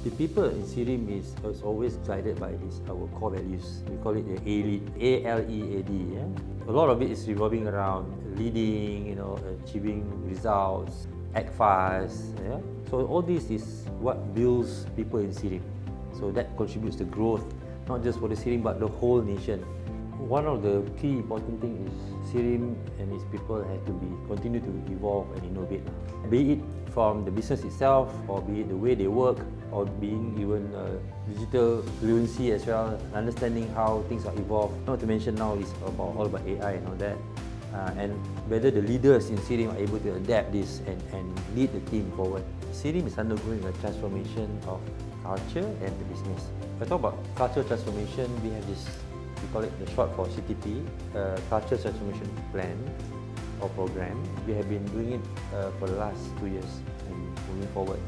The people in SIRIM is always guided by our core values. We call it the A-LEAD, A-L-E-A-D. Yeah? A lot of it is revolving around leading, achieving results, act fast. Yeah? So all this is what builds people in SIRIM. So that contributes to growth, not just for the SIRIM but the whole nation. One of the key important things is SIRIM and its people have to continue to evolve and innovate. Be it from the business itself, or be it the way they work, or being even digital fluency as well, understanding how things are evolved. Not to mention now it's all about AI and all that. And whether the leaders in SIRIM are able to adapt this and lead the team forward. SIRIM is undergoing a transformation of culture and the business. If I talk about cultural transformation, we have this, we call it the short for CTP, Culture Transformation Plan or Program. We have been doing it for the last 2 years and moving forward.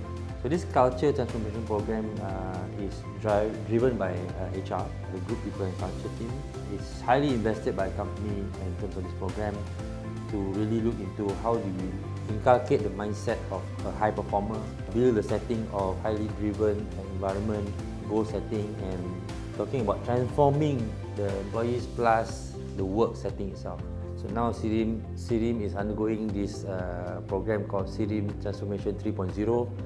So this Culture Transformation Program is driven by HR, the Group People and Culture team. It's highly invested by a company in terms of this program to really look into how do we inculcate the mindset of a high performer, build a setting of highly driven environment, goal setting, and talking about transforming the employees plus the work setting itself. So now SIRIM is undergoing this program called SIRIM Transformation 3.0.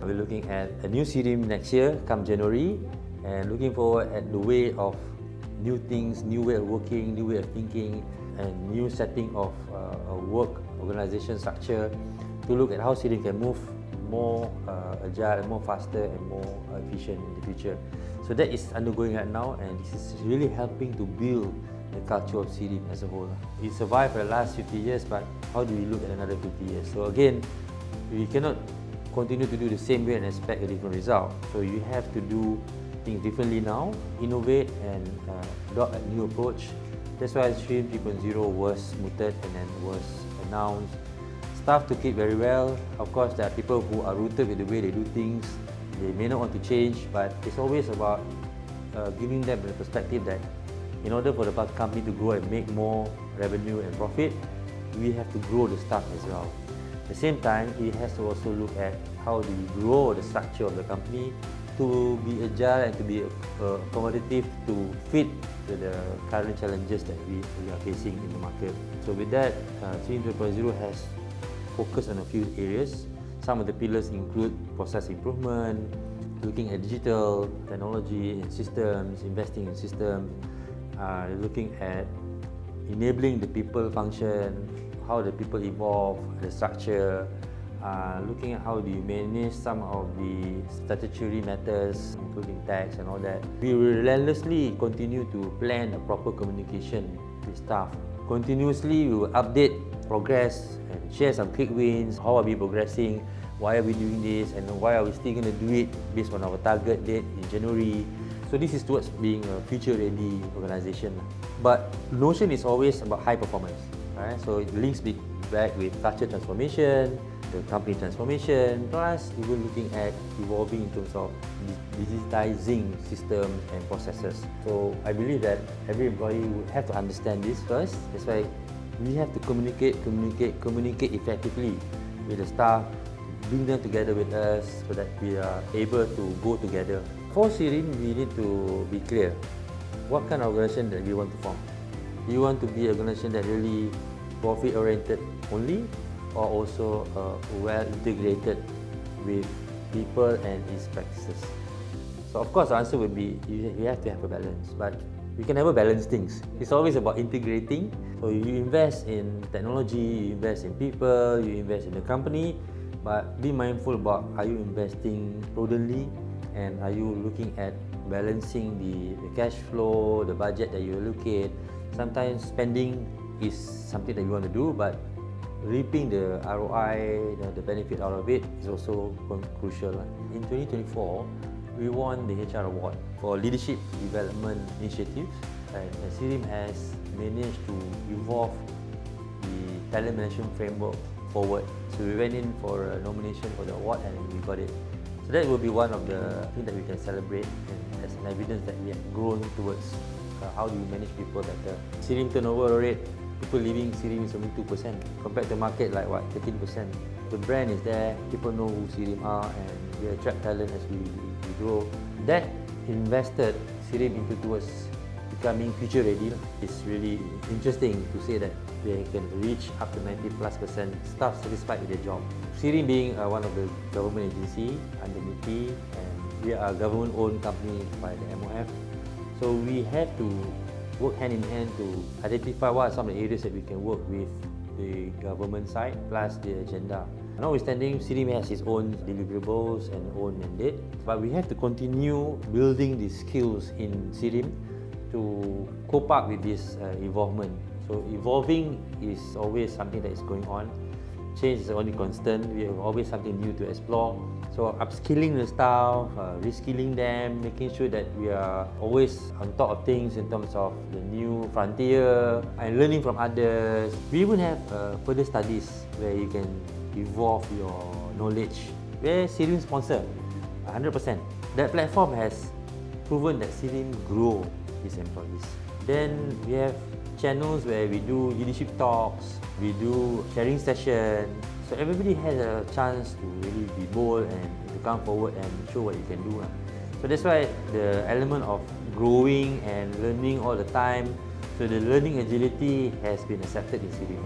We're looking at a new SIRIM next year, come January, and looking forward at the way of new things, new way of working, new way of thinking, and new setting of work organization structure to look at how SIRIM can move more agile, more faster, and more efficient in the future. So that is undergoing right now, and this is really helping to build the culture of SIRIM as a whole. We survived for the last 50 years, but how do we look at another 50 years? So again, we cannot continue to do the same way and expect a different result. So you have to do things differently now, innovate and adopt a new approach. That's why SIRIM 3.0 was mooted and then was announced. Staff took it very well. Of course, there are people who are rooted with the way they do things. They may not want to change, but it's always about giving them the perspective that in order for the company to grow and make more revenue and profit, we have to grow the staff as well. At the same time, it has to also look at how do we grow the structure of the company to be agile and to be accommodative to fit to the current challenges that we are facing in the market. So with that, SIRIM 3.0 has focused on a few areas. Some of the pillars include process improvement, looking at digital technology and systems, investing in systems, looking at enabling the people function, how the people evolve, the structure, looking at how do you manage some of the statutory matters, including tax and all that. We will relentlessly continue to plan a proper communication with staff. Continuously, we will update progress and share some quick wins. How are we progressing? Why are we doing this? And why are we still going to do it based on our target date in January? So this is towards being a future-ready organization. But Notion is always about high performance. Right? So it links back with culture transformation, the company transformation, plus even looking at evolving in terms of digitizing systems and processes. So I believe that every employee would have to understand this first. That's why we have to communicate effectively with the staff, bring them together with us so that we are able to go together. For SIRIM, we need to be clear what kind of organization that we want to form. Do you want to be an organization that really profit-oriented only, or also well integrated with people and its practices? So of course the answer would be you have to have a balance, but you can never balance things. It's always about integrating. So you invest in technology, you invest in people, you invest in the company, but be mindful about, are you investing prudently, and are you looking at balancing the cash flow, the budget that you allocate. Sometimes spending is something that you want to do, but reaping the ROI, the benefit out of it is also crucial. In 2024, we won the HR Award for Leadership Development Initiatives, and SIRIM has managed to evolve the talent management framework forward. So we went in for a nomination for the award and we got it. So that will be one of the things that we can celebrate, and as an evidence that we have grown towards how do we manage people better. SIRIM turnover rate People leaving SIRIM is only 2% compared to market like what, 13%. The brand is there, people know who SIRIM are, and we attract talent as we grow. That invested SIRIM into towards becoming future ready. It's really interesting to say that they can reach up to 90+% staff satisfied with their job. SIRIM being one of the government agency under MIPI, and we are a government-owned company by the MOF. So we have to work hand in hand to identify what are some of the areas that we can work with the government side plus the agenda. Notwithstanding, SIRIM has its own deliverables and own mandate, but we have to continue building the skills in SIRIM to cope up with this involvement. So evolving is always something that is going on. Change is only constant. We have always something new to explore. So upskilling the staff, reskilling them, making sure that we are always on top of things in terms of the new frontier and learning from others. We even have further studies where you can evolve your knowledge. Where SIRIM sponsor 100%. That platform has proven that SIRIM grow its employees. Then we have channels where we do leadership talks, we do sharing session. So everybody has a chance to really be bold and to come forward and show what you can do. So that's why the element of growing and learning all the time, so the learning agility has been accepted in SIRIM.